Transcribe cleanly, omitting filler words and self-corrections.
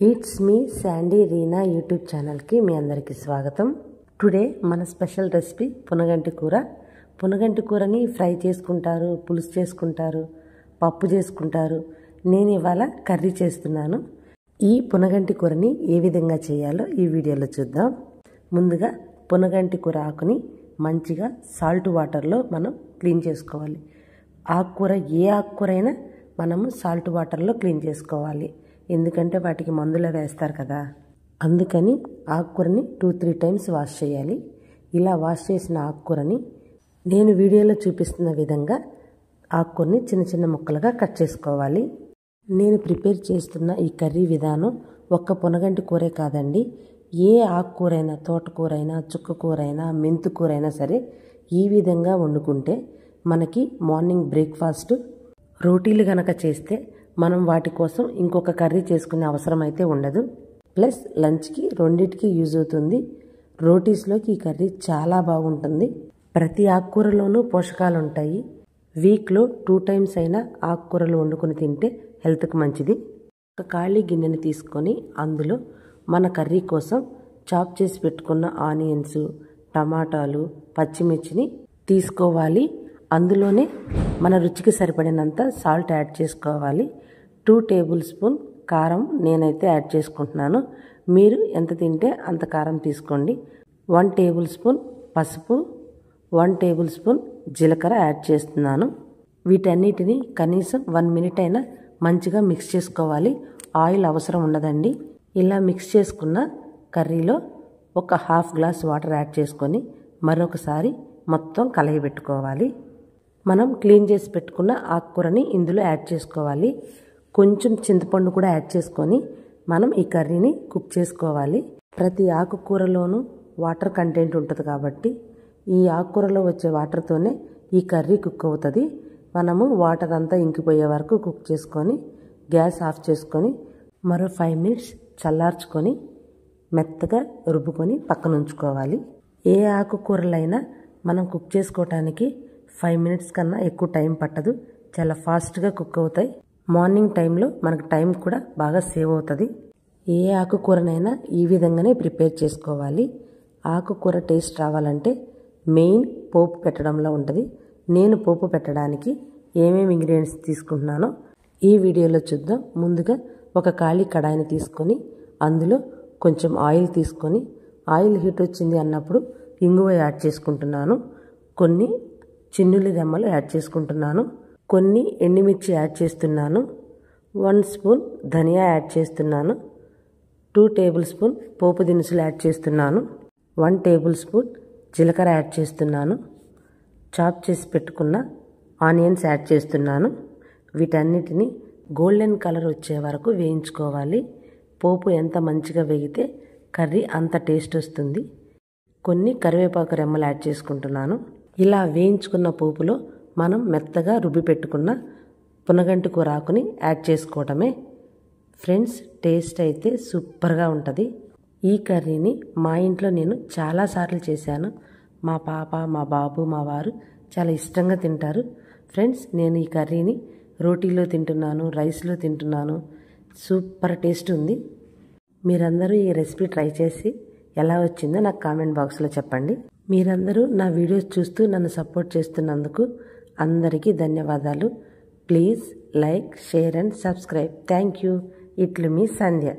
It's me Sandy Reena YouTube ఛానల్కి మీ అందరికీ స్వాగతం. టుడే మన స్పెషల్ రెసిపీ పునగంటి కూర. పునగంటి కూరని ఫ్రై చేసుకుంటారు, పులుసు చేసుకుంటారు, పప్పు చేసుకుంటారు. నేను ఇవాళ కర్రీ చేస్తున్నాను. ఈ పునగంటి కూరని ఏ విధంగా చేయాలో ఈ వీడియోలో చూద్దాం. ముందుగా పునగంటి కూర ఆకుని మంచిగా సాల్ట్ వాటర్లో మనం క్లీన్ చేసుకోవాలి. ఆకుకూర ఏ ఆకుకూర అయినా మనము సాల్ట్ వాటర్లో క్లీన్ చేసుకోవాలి. ఎందుకంటే వాటికి మందులు వేస్తారు కదా, అందుకని ఆకుకూరని 2-3 టైమ్స్ వాష్ చేయాలి. ఇలా వాష్ చేసిన ఆకుకూరని నేను వీడియోలో చూపిస్తున్న విధంగా ఆకుకూరని చిన్న చిన్న ముక్కలుగా కట్ చేసుకోవాలి. నేను ప్రిపేర్ చేస్తున్న ఈ కర్రీ విధానం ఒక్క పునగంటి కూరే కాదండి, ఏ ఆకుకూరైనా, తోటకూరైనా, చుక్కకూరైనా, మెంతుకూరైనా సరే ఈ విధంగా వండుకుంటే మనకి మార్నింగ్ బ్రేక్ఫాస్ట్, రోటీలు గనక చేస్తే మనం వాటి కోసం ఇంకొక కర్రీ చేసుకునే అవసరం అయితే ఉండదు. ప్లస్ లంచ్కి రెండింటికి యూజ్ అవుతుంది. రోటీస్లోకి ఈ కర్రీ చాలా బాగుంటుంది. ప్రతి ఆకుకూరలోనూ పోషకాలు ఉంటాయి. వీక్లో 2 టైమ్స్ అయినా ఆకుకూరలు వండుకొని తింటే హెల్త్కి మంచిది. ఒక ఖాళీ గిన్నెని తీసుకొని అందులో మన కర్రీ కోసం చాప్ చేసి పెట్టుకున్న ఆనియన్స్, టమాటాలు, పచ్చిమిర్చిని తీసుకోవాలి. అందులోనే మన రుచికి సరిపడినంత సాల్ట్ యాడ్ చేసుకోవాలి. 2 టేబుల్ స్పూన్ కారం నేనైతే యాడ్ చేసుకుంటున్నాను. మీరు ఎంత తింటే అంత కారం తీసుకోండి. 1 టేబుల్ స్పూన్ పసుపు, 1 టేబుల్ స్పూన్ జీలకర్ర యాడ్ చేస్తున్నాను. వీటన్నిటిని కనీసం 1 మినిట్ అయినా మంచిగా మిక్స్ చేసుకోవాలి. ఆయిల్ అవసరం ఉండదండి. ఇలా మిక్స్ చేసుకున్న కర్రీలో ఒక హాఫ్ గ్లాస్ వాటర్ యాడ్ చేసుకొని మరొకసారి మొత్తం కలయబెట్టుకోవాలి. మనం క్లీన్ చేసి పెట్టుకున్న ఆకుకూరని ఇందులో యాడ్ చేసుకోవాలి. కొంచెం చింతపండు కూడా యాడ్ చేసుకొని మనం ఈ కర్రీని కుక్ చేసుకోవాలి. ప్రతి ఆకుకూరలోనూ వాటర్ కంటెంట్ ఉంటుంది కాబట్టి ఈ ఆకుకూరలో వచ్చే వాటర్తోనే ఈ కర్రీ కుక్ అవుతుంది. మనము వాటర్ అంతా ఇంకిపోయే వరకు కుక్ చేసుకొని గ్యాస్ ఆఫ్ చేసుకొని మరో 5 మినిట్స్ చల్లార్చుకొని మెత్తగా రుబ్బుకొని పక్కన ఉంచుకోవాలి. ఏ ఆకుకూరలైనా మనం కుక్ చేసుకోవటానికి 5 మినిట్స్ కన్నా ఎక్కువ టైం పట్టదు. చాలా ఫాస్ట్గా కుక్ అవుతాయి. మార్నింగ్ టైంలో మనకు టైం కూడా బాగా సేవ్ అవుతుంది. ఏ ఆకుకూరనైనా ఈ విధంగానే ప్రిపేర్ చేసుకోవాలి. ఆకుకూర టేస్ట్ రావాలంటే మెయిన్ పోపు పెట్టడంలో ఉంటుంది. నేను పోపు పెట్టడానికి ఏమేమి ఇంగ్రీడియంట్స్ తీసుకుంటున్నానో ఈ వీడియోలో చూద్దాం. ముందుగా ఒక ఖాళీ కడాయిని తీసుకొని అందులో కొంచెం ఆయిల్ తీసుకొని, ఆయిల్ హీట్ వచ్చింది అన్నప్పుడు ఇంగువ యాడ్ చేసుకుంటున్నాను. కొన్ని చిన్నుల్లి రెమ్మలు యాడ్ చేసుకుంటున్నాను. కొన్ని ఎండుమిర్చి యాడ్ చేస్తున్నాను. 1 స్పూన్ ధనియా యాడ్ చేస్తున్నాను. 2 టేబుల్ స్పూన్ పోపు దినుసులు యాడ్ చేస్తున్నాను. 1 టేబుల్ స్పూన్ జీలకర్ర యాడ్ చేస్తున్నాను. చాప్ చేసి పెట్టుకున్న ఆనియన్స్ యాడ్ చేస్తున్నాను. వీటన్నిటిని గోల్డెన్ కలర్ వచ్చే వరకు వేయించుకోవాలి. పోపు ఎంత మంచిగా వేగితే కర్రీ అంత టేస్ట్ వస్తుంది. కొన్ని కరివేపాకు రెమ్మలు యాడ్ చేసుకుంటున్నాను. ఇలా వేయించుకున్న పోపులో మనం మెత్తగా రుబ్బి పెట్టుకున్న పునగంటి కూర ఆకుని యాడ్ చేసుకోవటమే. ఫ్రెండ్స్, టేస్ట్ అయితే సూపర్గా ఉంటుంది. ఈ కర్రీని మా ఇంట్లో నేను చాలాసార్లు చేశాను. మా పాప, మా బాబు, మా వారు చాలా ఇష్టంగా తింటారు. ఫ్రెండ్స్, నేను ఈ కర్రీని రోటీలో తింటున్నాను, రైస్లో తింటున్నాను. సూపర్ టేస్ట్ ఉంది. మీరందరూ ఈ రెసిపీ ట్రై చేసి ఎలా వచ్చిందో నాకు కామెంట్ బాక్స్లో చెప్పండి. మీరందరూ నా వీడియోస్ చూస్తూ నన్ను సపోర్ట్ చేస్తున్నందుకు అందరికీ ధన్యవాదాలు. Please like, share and subscribe. Thank you. ఇట్లు మీ సంధ్య.